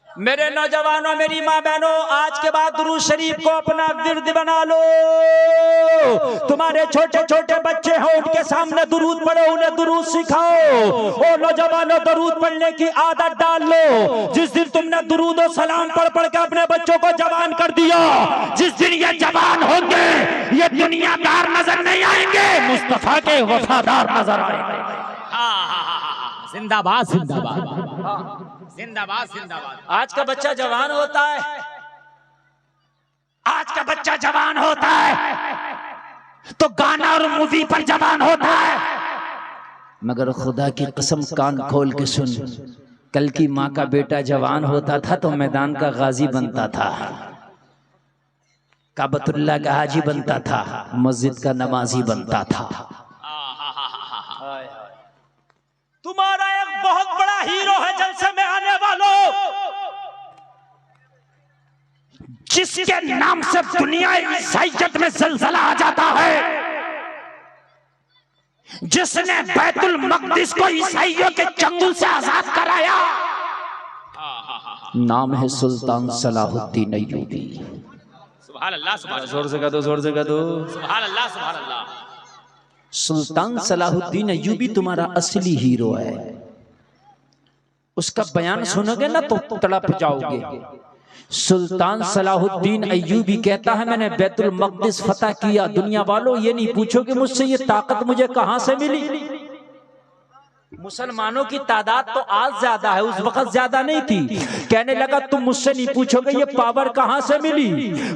मेरे नौजवानों, मेरी माँ बहनों, आज के बाद दुरूद शरीफ को अपना विर्द बना लो। तुम्हारे छोटे छोटे बच्चे हैं, उनके सामने दुरूद पढ़ो, उन्हें दुरूद सिखाओ। ओ नौजवानों, दुरूद पढ़ने की आदत डाल लो। जिस दिन तुमने दुरूद और सलाम पढ़ पढ़ के अपने बच्चों को जवान कर दिया, जिस दिन ये जवान होंगे, ये दुनियादार नजर नहीं आएंगे, मुस्तफा के वफादार नजर आएंगे। जिंदाबाद जिंदाबाद जिंदाबाद जिंदाबाद। आज का बच्चा जवान होता है, आज का बच्चा जवान होता है तो गाना और मूवी पर जवान होता है। मगर खुदा की कसम, कान खोल के सुन, कल की माँ का बेटा जवान होता था तो मैदान का गाजी बनता था, काबतुल्लाह का हाजी बनता था, मस्जिद का नमाजी बनता था। तुम्हारा एक बहुत बड़ा हीरो है जलसे में आने वालों, जिसके नाम से दुनिया ईसाइयत में ज़लज़ला आ जाता है, जिसने बैतुल मक़दिस को ईसाइयों के चंगुल से आजाद कराया। नाम है सुल्तान सलाहुद्दीन अय्यूबी। सुभान अल्लाह, सुभान अल्लाह, जोर से कह दो, जोर से कह दो, सुभान अल्लाह, सुभान अल्लाह। सुल्तान सलाहुद्दीन अय्यूबी तुम्हारा असली हीरो है। उसका बयान सुनोगे ना तो तड़प जाओगे। सुल्तान सलाहुद्दीन अय्यूबी कहता है, मैंने बैतुल मक़दिस फतह किया। दुनिया वालों, ये नहीं पूछोगे मुझसे ये ताकत मुझे कहां से मिली। मुसलमानों की तादाद तो आज ज्यादा है, उस वक्त ज्यादा नहीं थी। कहने लगा, तुम मुझसे नहीं पूछोगे ये पावर कहां से मिली,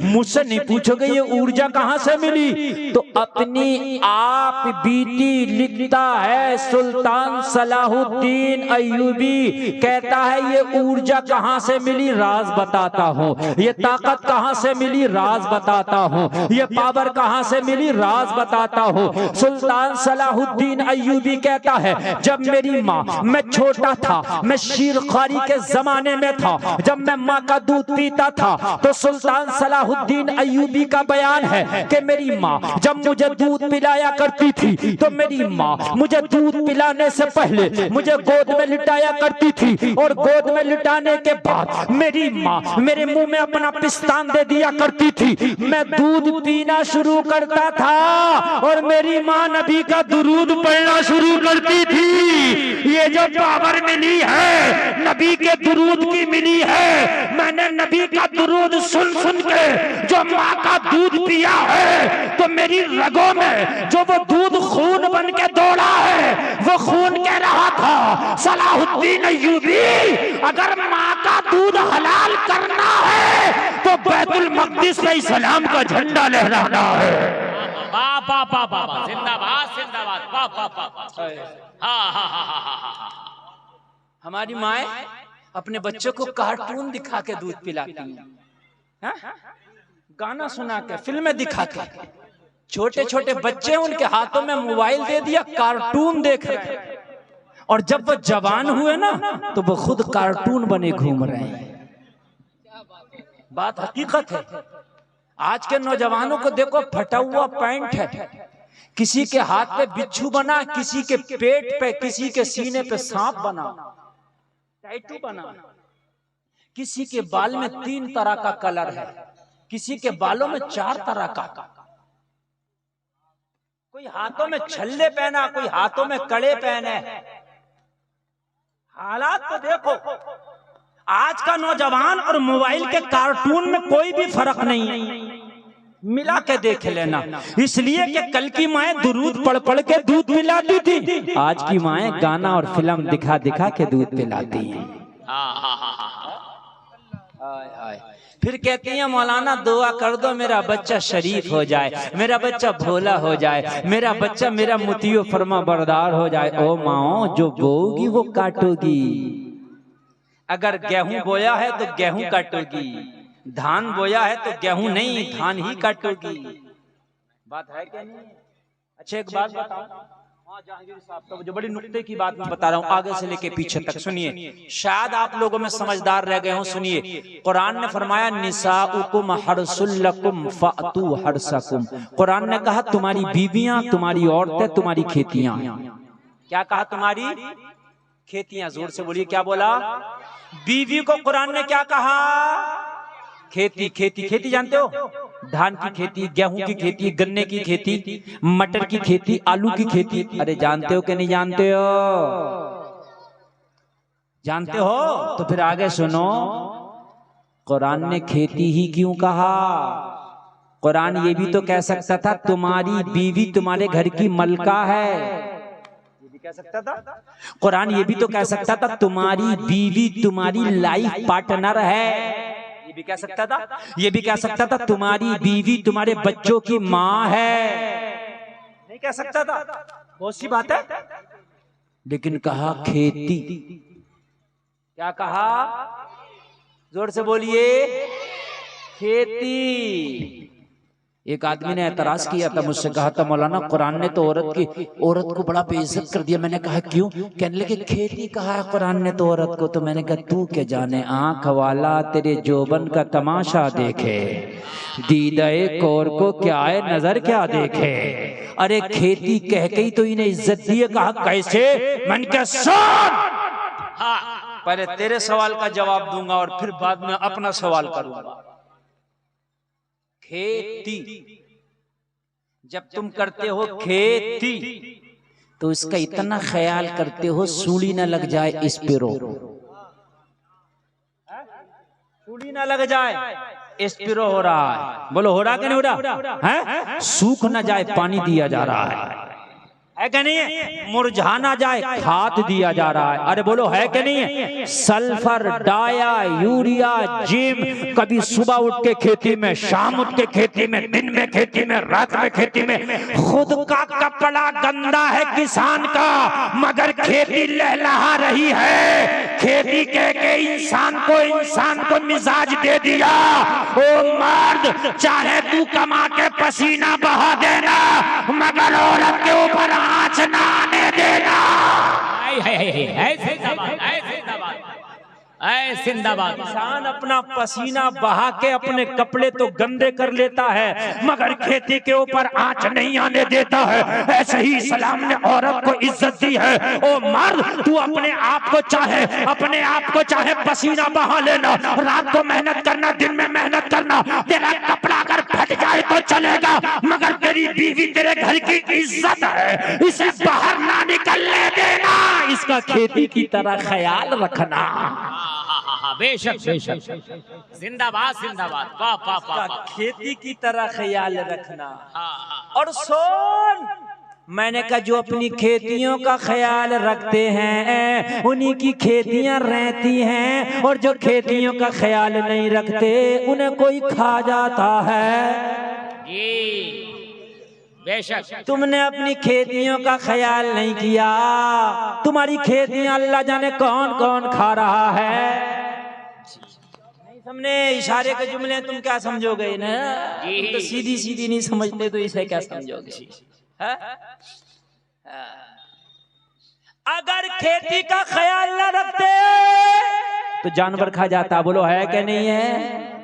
मुझसे नहीं पूछोगे ये ऊर्जा कहां से मिली। तो अपनी आप बीती लिखता है सुल्तान सलाहुद्दीन अय्यूबी, कहता है ये ऊर्जा कहां से मिली, राज बताता हूं। ये ताकत कहां से मिली, राज बताता हूं। ये पावर कहां से मिली, राज बताता हूं। सुल्तान सलाहुद्दीन अय्यूबी कहता है, जब मेरी माँ, मैं छोटा था, मैं शीरखारी के जमाने में था, जब मैं माँ का दूध पीता था, तो सुल्तान सलाहुद्दीन अय्यूबी का बयान है कि मेरी माँ जब मुझे दूध पिलाया करती थी, तो मेरी माँ मुझे दूध पिलाने से पहले मुझे गोद में लिटाया करती थी, और गोद में लिटाने के बाद मेरी माँ मेरे मुंह में अपना पिस्तान दे दिया करती थी। मैं दूध पीना शुरू करता था और मेरी माँ नबी का दुरूद पढ़ना शुरू करती थी। ये जो पावर मिली है नबी के दुरूद की मिली है। मैंने नबी का दुरूद सुन सुन के जो माँ का दूध पिया है, तो मेरी रगों में जो वो दूध खून बन के दौड़ा है, वो खून कह रहा था, सलाहुद्दीन अय्यूबी, अगर माँ का दूध हलाल करना है तो बैतुल मक़दिस में इस्लाम का झंडा लहराना है। जिंदाबाद जिंदाबाद, हमारी माए अपने बच्चों को कार्टून दिखा के दूध पिलाती हैं, गाना सुना के, फिल्में दिखा के। छोटे छोटे बच्चे, उनके हाथों में मोबाइल दे दिया, कार्टून देख रहे हैं, और जब वो जवान हुए ना तो वो खुद कार्टून बने घूम रहे हैं। बात हकीकत है। आज के नौजवानों को देखो, फटा हुआ पैंट है, किसी के हाथ पे बिच्छू बना, किसी के पेट पे, किसी के सीने पे सांप बना, टैटू बना, किसी के बाल में 3 तरह का कलर है, किसी के बालों में 4 तरह का, कोई हाथों में छल्ले पहना, कोई हाथों में कड़े पहने। हालात तो देखो। आज का नौजवान और मोबाइल के कार्टून में कोई भी फर्क नहीं है, मिला के देख लेना। इसलिए कि कल की माएँ दुरूद पढ़ पढ़ के दूध पिलाती थी, आज की माएँ गाना और फिल्म दिखा दिखा के दूध पिलाती हैं। फिर कहती हैं, मौलाना दुआ कर दो मेरा बच्चा शरीफ हो जाए, मेरा बच्चा भोला हो जाए, मेरा बच्चा मेरा मुतियो फरमा बरदार हो जाए। ओ माओ, जो बोगी वो काटोगी। अगर गेहूं बोया है तो गेहूं काटोगी, धान बोया है तो गेहूं नहीं, धान ही काटोगी। बात है क्या नहीं? अच्छा, एक बात बताओ, जहांगीर साहब, तो जो बड़ी नुक्ते की बात मैं बता रहा हूँ, आगे से लेके पीछे तक सुनिए, शायद आप लोगों में समझदार रह गए हो। सुनिए, कुरान ने फरमाया, निसाउकुम हर्सुल लकुम फातू हर्सकुम। कुरान ने कहा तुम्हारी बीवियां, तुम्हारी औरतें, तुम्हारी खेतियां। क्या कहा? तुम्हारी खेतियां, जोर से बोलिए, क्या बोला? बीवी को कुरान ने क्या कहा? खेती। खेती, खेती जानते हो? धान की खेती, गेहूं की खेती, गन्ने की खेती, मटर की खेती, आलू की खेती। अरे जानते हो कि नहीं जानते हो? जानते हो तो फिर आगे सुनो। कुरान ने खेती ही क्यों कहा? कुरान ये भी तो कह सकता था तुम्हारी बीवी तुम्हारे घर की मलका है, ये भी कह सकता था। कुरान ये भी तो कह सकता था तुम्हारी बीवी तुम्हारी लाइफ पार्टनर है, ये भी कह सकता था। ये भी कह सकता था तुम्हारी बीवी तुम्हारे बच्चों की माँ है, नहीं कह सकता था? बहुत सी बात है। लेकिन कहा खेती। क्या कहा? जोर से बोलिए, खेती। एक आदमी ने एतराज किया था, मुझसे कहा था मौलाना कुरान ने तो औरत को बड़ा बेइज्जत कर दिया। मैंने कहा क्यों? कहने लगे खेती कहा है कुरान ने तो औरत को। तो मैंने कहा तू क्या जाने, आंख वाला तेरे जोबन का तमाशा देखे, दीदाए कौर को क्या है नजर क्या देखे। अरे खेती कह के तो इन्हें इज्जत दी। कहा कैसे? मैंने कहा सुन, पहले तेरे सवाल का जवाब दूंगा और फिर बाद में अपना सवाल करूंगा। खेती, जब तुम करते हो खेती तो इसका इतना ख्याल करते हो सूली ना लग जाए इस पे रो, सूली ना लग जाए इस पे रो। हो रहा है, बोलो हो रहा कि नहीं हो रहा है? सूख ना जाए पानी दिया जा रहा है कि नहीं है? मुरझा ना जाए खाद दिया जा रहा है। अरे बोलो है कि नहीं है? सल्फर, डाया, यूरिया, जिम, कभी सुबह उठ के खेती में, शाम उठ के खेती में, दिन में खेती में, रात में खेती में। खुद का कपड़ा गंदा है किसान का, मगर खेती लहलहा रही है। खेती कह के इंसान को मिजाज दे दिया। ओ मर्द, चाहे तू कमा के पसीना बहा देना, मगर औरत के ऊपर आँच ना आने देना। जिंदाबाद। किसान अपना पसीना बहा के अपने कपड़े तो गंदे कर लेता है, मगर खेती के ऊपर आंच नहीं आने देता है। ऐसे ही इस्लाम ने औरत को इज्जत दी है। ओ मर्द, तू अपने आप को चाहे पसीना बहा लेना, रात को मेहनत करना, दिन में मेहनत करना, तेरा कपड़ा अगर फट जाए तो चलेगा, मगर तेरी बीवी तेरे घर की इज्जत है, इसे बाहर ना निकलने देना। इसका खेती की तरह ख्याल रखना। बेशक बेशक, जिंदाबाद जिंदाबाद, वाह वाह वाह। खेती की तरह ख्याल रखना। और सुन, मैंने कहा जो अपनी खेतियों का ख्याल रखते हैं उन्हीं की खेतियां रहती हैं, और जो खेतियों का ख्याल नहीं रखते उन्हें कोई खा जाता है। बेशक, तुमने अपनी खेतियों का ख्याल नहीं किया, तुम्हारी खेतियां अल्लाह जाने कौन कौन खा रहा है। हमने इशारे के जुमले तुम क्या समझोगे ना? तुम तो सीधी सीधी नहीं समझते, तो इसे क्या समझोगे? अगर खेती का ख्याल न रखते तो जानवर खा जाता। बोलो है कि नहीं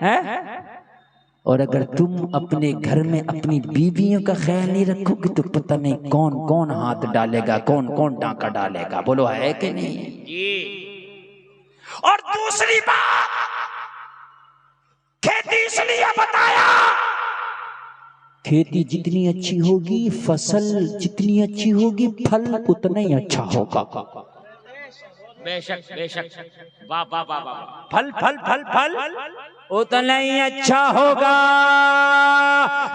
है? और अगर तुम अपने घर में अपनी बीवियों का ख्याल नहीं रखोगे तो पता नहीं कौन कौन हाथ डालेगा, कौन कौन डांका डालेगा। बोलो है कि नहीं? और दूसरी बात, खेती इसलिए बताया, खेती जितनी अच्छी होगी, फसल जितनी अच्छी होगी, फल उतना ही अच्छा होगा। बेशक बेशक, वाह वाह वाह वाह। फल फल फल फल उतना ही अच्छा होगा।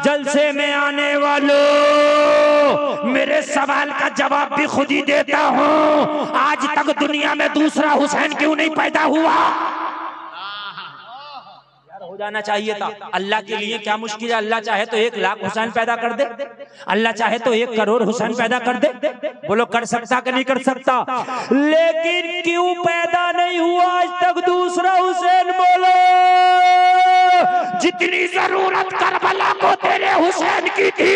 जलसे में आने वालों, मेरे सवाल का जवाब भी खुद ही देता हूँ। आज तक दुनिया में दूसरा हुसैन क्यों नहीं पैदा हुआ? हो जाना चाहिए था। अल्लाह के लिए क्या मुश्किल है? अल्लाह चाहे तो 1 लाख हुसैन पैदा कर दे, अल्लाह चाहे तो 1 करोड़ हुसैन पैदा कर दे। बोलो कर सकता कि नहीं कर सकता? लेकिन क्यों पैदा नहीं हुआ आज तक दूसरा हुसैन? बोलो। जितनी जरूरत करबला को तेरे हुसैन की थी,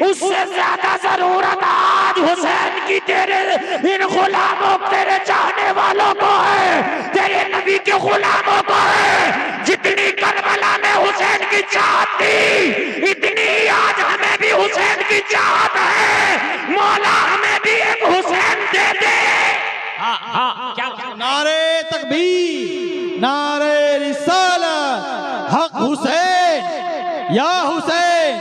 उससे ज्यादा जरूरत आज हुसैन की तेरे इन गुलामों, तेरे चाहने वालों को है, तेरे नबी के गुलामों को है। जितनी करबला में हुसैन की चाहत थी, इतनी आज हमें भी हुसैन की चाहत है। मौला हमें भी एक हुसैन दे दे। हाँ क्या नारे तकबीर, नारे रिसालत, हक हुसैन या हुसैन,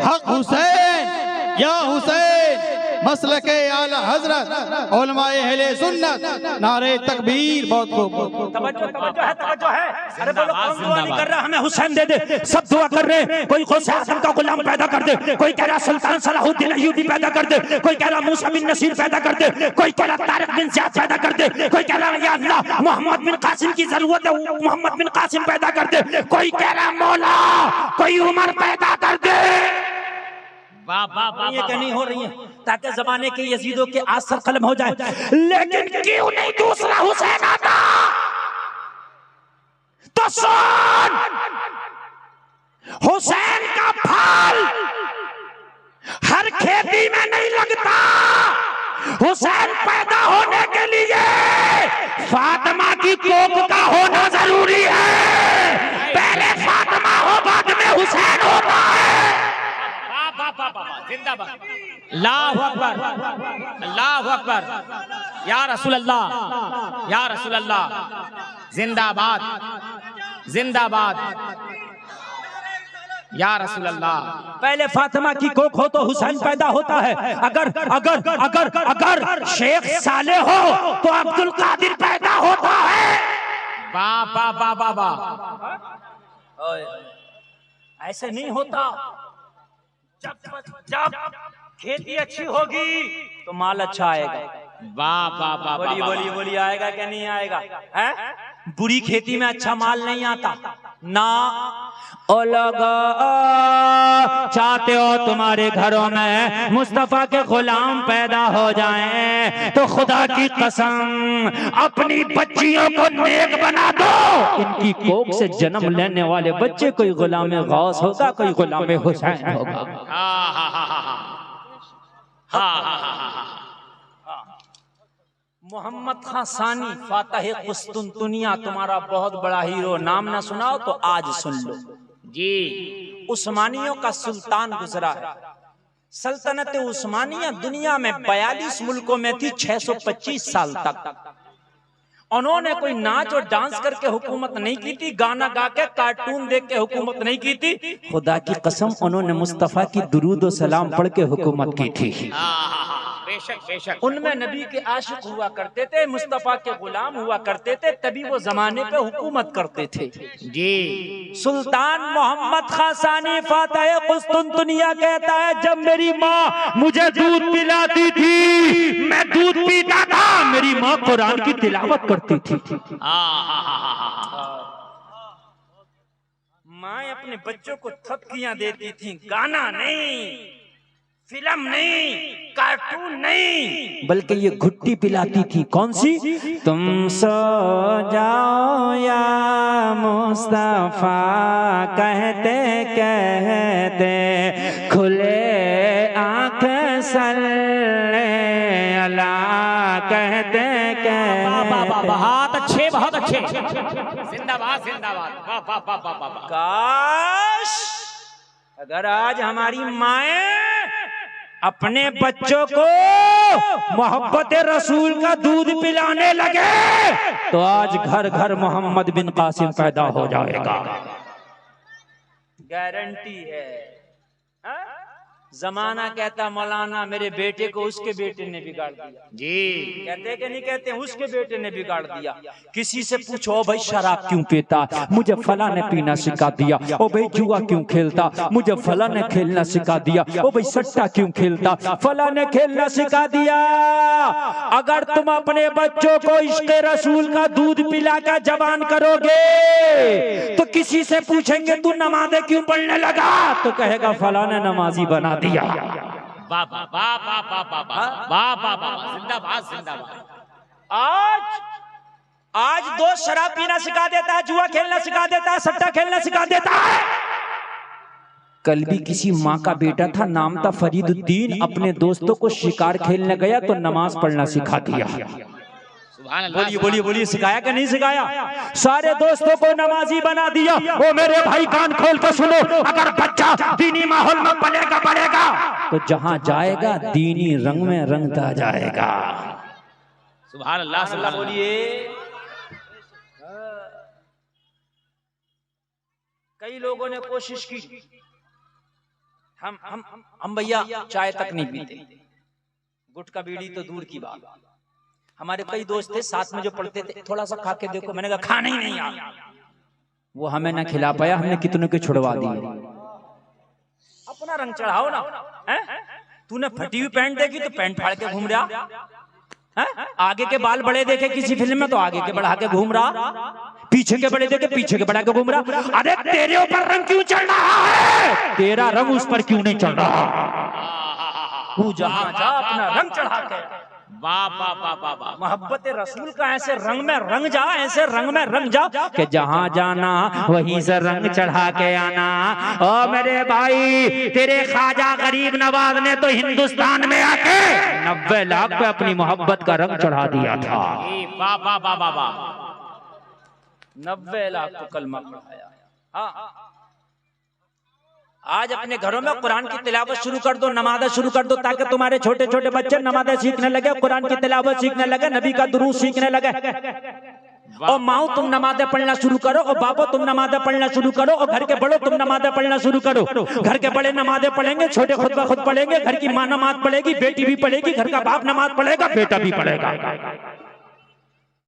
हक हुसैन या हुसैन, मसलके आला हजरत, उलमाए अहले सुन्नत, नारे तकबीर। बहुत खूब, तवज्जो है। अरे बोलो कौन दुआ नहीं कर रहा हमें हुसैन दे दे? सब दुआ कर रहे हैं। कोई गौसे आजम का गुलाम पैदा कर दे, कोई कह रहा सुल्तान सलाहुद्दीन अय्यूबी पैदा कर दे, कोई कह रहा मूसा बिन नसीर पैदा कर दे, कोई कह रहा तारिक बिन ज़ियाद पैदा कर दे, कोई कह रहा या अल्लाह मोहम्मद बिन कासिम की जरूरत है, मोहम्मद बिन कासिम पैदा कर दे, कोई कह रहा मौला कोई उमर पैदा कर दे। ये कहनी हो रही है ताकि जमाने के यजीदों के आसर कलम हो जाए। लेकिन क्यों नहीं दूसरा हुसैन आता? तो सुन, हुसैन का फल हर खेती में नहीं लगता। हुसैन पैदा होने के लिए फातिमा की कोख का होना जरूरी है। पहले फातिमा हो बाद में हुसैन होता है। जिंदाबाद, अल्लाहु अकबर, अल्लाहु अकबर, या रसूल अल्लाह, या रसूल अल्लाह, जिंदाबाद, जिंदाबाद, या रसूल अल्लाह। पहले फातिमा की कोख हो तो हुसैन पैदा होता है। अगर अगर अगर अगर शेख साले हो तो अब्दुल कादिर पैदा होता है। वाह वाह वाह वाह वाह, ऐसे नहीं होता। जब खेती अच्छी होगी तो माल अच्छा आएगा। वाह वाह वाह, बोलिए बोलिए बोलिए, आएगा क्या नहीं आएगा? है बुरी खेती में अच्छा माल नहीं आता ना। ओ लोग चाहते हो तुम्हारे घरों में मुस्तफा के गुलाम पैदा हो जाएं तो खुदा की कसम अपनी बच्चियों को नेक बना दो। इनकी कोख से जन्म लेने वाले बच्चे कोई गुलाम गौस होगा, कोई गुलाम हुसैन होगा। मोहम्मद खां सानी फातह कुस्तुनतुनिया तुम्हारा बहुत बड़ा हीरो, नाम ना सुनाओ तो आज सुन लो जी। उस्मानियों का सुल्तान गुजरा है। सल्तनत उस्मानिया दुनिया में 42 मुल्कों में थी 625 साल तक। उन्होंने कोई नाच और डांस करके हुकूमत नहीं की थी, गाना गा के कार्टून देख के हुकूमत नहीं की थी। खुदा की कसम उन्होंने मुस्तफा की दुरूद और सलाम पढ़ के हुकूमत की थी। बेशक बेशक, उनमें नबी के आशिक हुआ करते थे, मुस्तफा के गुलाम हुआ करते थे, तभी वो जमाने पे हुकूमत करते थे जी। सुल्तान मोहम्मद खां सानी फातह कुस्तुनतुनिया कहता है, जब मेरी माँ मुझे दूध पिलाती थी मैं दूध पीता था, मेरी माँ कुरान की तिलावत करती थी। माँ अपने बच्चों को थपकियां देती थी, गाना नहीं, फिल्म नहीं, कार्टून नहीं, बल्कि ये घुट्टी पिलाती थी। कौन सी? तुम सो जाओ या मुस्तफा कहते कहते, खुले आंख सल्ले अला कहते कहते। बहुत अच्छे, बहुत अच्छे, जिंदाबाद जिंदाबाद, वाह वाह वाह वाह वाह। काश अगर आज हमारी माएं अपने बच्चों को मोहब्बत रसूल का दूध पिलाने लगे तो आज घर घर मोहम्मद बिन कासिम पैदा हो जाएगा। गारंटी है। हा? जमाना कहता मौलाना मेरे बेटे को उसके बेटे ने बिगाड़ दिया जी। कहते कि नहीं कहते? उसके बेटे ने बिगाड़ दिया। किसी से पूछो ओ भाई शराब क्यों पीता, मुझे फला ने पीना सिखा दिया। ओ भाई जुआ क्यों खेलता, मुझे फला ने खेलना सिखा दिया। ओ भाई सट्टा क्यों खेलता, फला ने खेलना सिखा दिया। अगर तुम अपने बच्चों को इश्क़ रसूल का दूध पिला कर जवान करोगे तो किसी से पूछेंगे तू नमाज़ें क्यों पढ़ने लगा, तो कहेगा फला ने नमाजी बना दिया। वाह वाह वाह वाह वाह वाह वाह वाह वाह, जिंदाबाद जिंदाबाद। आज दोस्त शराब पीना सिखा देता है, जुआ खेलना सिखा देता है, सट्टा खेलना सिखा देता है। कल भी किसी माँ का बेटा था, नाम था फरीदुद्दीन, अपने दोस्तों को शिकार खेलने गया तो नमाज पढ़ना सिखा दिया। बोलिए बोलिए बोलिए, सिखाया कि नहीं सिखाया? सारे दोस्तों को नमाजी बना दिया। ओ मेरे भाई कान खोल कर सुनो, अगर बच्चा दीनी माहौल में पलेगा बढ़ेगा तो जहां जाएगा दीनी रंग में रंगता जाएगा। सुभान अल्लाह सुभान अल्लाह बोलिए। कई लोगों ने कोशिश की, हम भैया चाय तक नहीं पीते, गुटखा बीड़ी तो दूर की बात। हमारे कई दोस्त थे साथ में जो पढ़ते थे, थोड़ा सा खा के देखो, मैंने कहा खाना ही नहीं यार, वो हमें ना खिला पाया, हमने कितनों के छुड़वा दिए। अपना रंग चढ़ाओ ना, हैं? तूने फटी हुई पैंट देखी तो पैंट फाड़ के घूम रहा है, आगे के बाल बड़े देखे किसी फिल्म में तो आगे के बढ़ा के घूम रहा, पीछे के बड़े देखे पीछे के बढ़ा के घूम रहा। अरे तेरे ऊपर रंग क्यों चढ़ रहा है, तेरा रंग उस पर क्यों नहीं चढ़ रहा? तू जहां जा अपना रंग चढ़ा के, वाह वाह वाह वाह वाह, मोहब्बत रसूल का ऐसे रंग में रंग जा, ऐसे रंग में रंग जा कि जहां जाना वहीं से रंग चढ़ा के आना। ओ मेरे भाई, तेरे ख्वाजा गरीब नवाज ने तो हिंदुस्तान में आके 90 लाख पे अपनी मोहब्बत का रंग चढ़ा दिया था। वाह वाह वाह वाह वाह, 90 लाख को कलमा पढ़ाया। हाँ, आज अपने घरों में कुरान की तिलावत शुरू कर दो, नमाज़ें शुरू कर दो, ताकि तुम्हारे छोटे छोटे बच्चे नमाज़ें सीखने लगे, कुरान की तिलावत सीखने लगे, नबी का दुरूद सीखने लगे। और माओ तुम नमाज़ें पढ़ना शुरू करो, और बाबा तुम नमाज़ें पढ़ना शुरू करो, और घर के बड़ों तुम नमाज़ें पढ़ना शुरू करो। घर के बड़े नमाज़ें पढ़ेंगे, छोटे खुद ब खुद पढ़ेंगे, घर की माँ नमाज पढ़ेगी, बेटी भी पढ़ेगी, घर का बाप नमाज पढ़ेगा, बेटा भी पढ़ेगा।